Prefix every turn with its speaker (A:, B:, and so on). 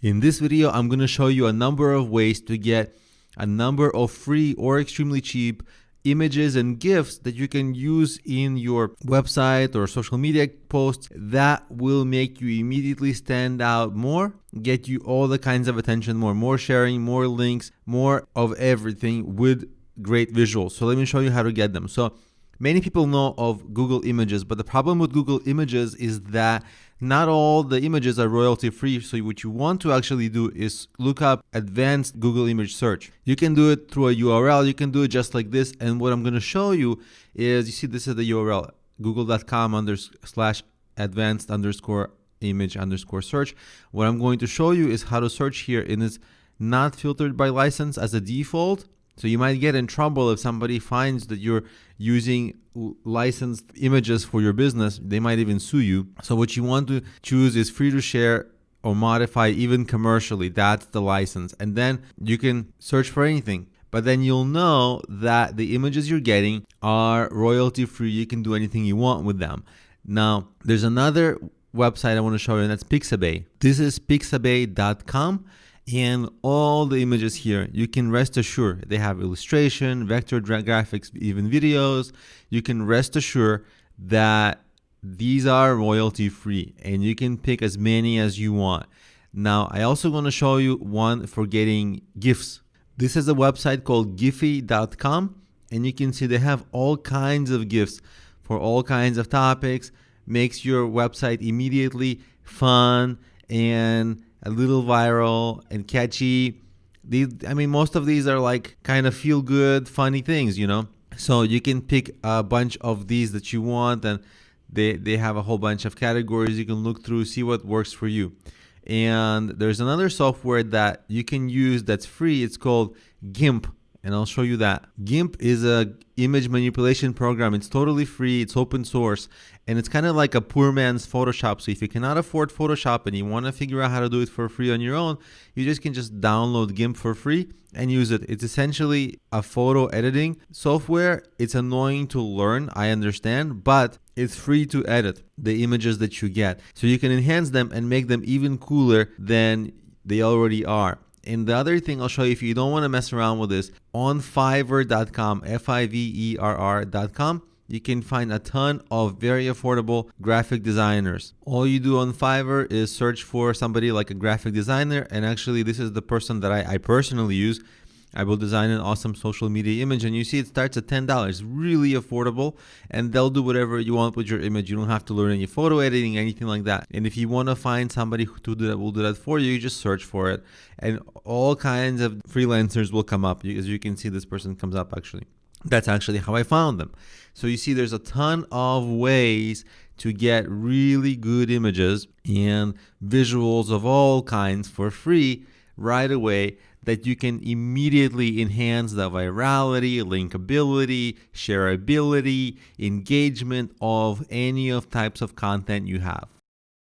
A: In this video, I'm going to show you a number of ways to get a number of free or extremely cheap images and GIFs that you can use in your website or social media posts that will make you immediately stand out more, get you all the kinds of attention, more sharing, more links, more of everything with great visuals. So let me show you how to get them. So many people know of Google Images, but the problem with Google Images is that not all the images are royalty free. So what you want to actually do is look up advanced Google image search. You can do it through a URL. You can do it just like this. And what I'm going to show you is, you see, this is the URL, google.com/advanced_image_search. What I'm going to show you is how to search here, and it's not filtered by license as a default. So you might get in trouble if somebody finds that you're using licensed images for your business. They might even sue you. So what you want to choose is free to share or modify, even commercially. That's the license. And then you can search for anything. But then you'll know that the images you're getting are royalty free. You can do anything you want with them. Now, there's another website I want to show you, and that's Pixabay. This is pixabay.com. And all the images here, you can rest assured they have illustration, vector graphics, even videos. You can rest assured that these are royalty free, and you can pick as many as you want. Now, I also want to show you one for getting GIFs. This is a website called Giffy.com, and you can see they have all kinds of GIFs for all kinds of topics. Makes your website immediately fun and a little viral and catchy. Most of these are like kind of feel good, funny things, you know? So you can pick a bunch of these that you want, and they have a whole bunch of categories you can look through, see what works for you. And there's another software that you can use that's free. It's called GIMP, and I'll show you that. GIMP is a image manipulation program. It's totally free. It's open source, and it's kind of like a poor man's Photoshop. So if you cannot afford Photoshop and you want to figure out how to do it for free on your own, you can just download GIMP for free and use it. It's essentially a photo editing software. It's annoying to learn, I understand, but it's free to edit the images that you get. So you can enhance them and make them even cooler than they already are. And the other thing I'll show you, if you don't want to mess around with this, on Fiverr.com, Fiverr.com, you can find a ton of very affordable graphic designers. All you do on Fiverr is search for somebody like a graphic designer, and actually this is the person that I personally use. I will design an awesome social media image, and you see it starts at $10. Really affordable, and they'll do whatever you want with your image. You don't have to learn any photo editing, anything like that. And if you want to find somebody who will do that for you, you just search for it, and all kinds of freelancers will come up. As you can see, this person comes up actually. That's actually how I found them. So you see there's a ton of ways to get really good images and visuals of all kinds for free right away that you can immediately enhance the virality, linkability, shareability, engagement of any of types of content you have.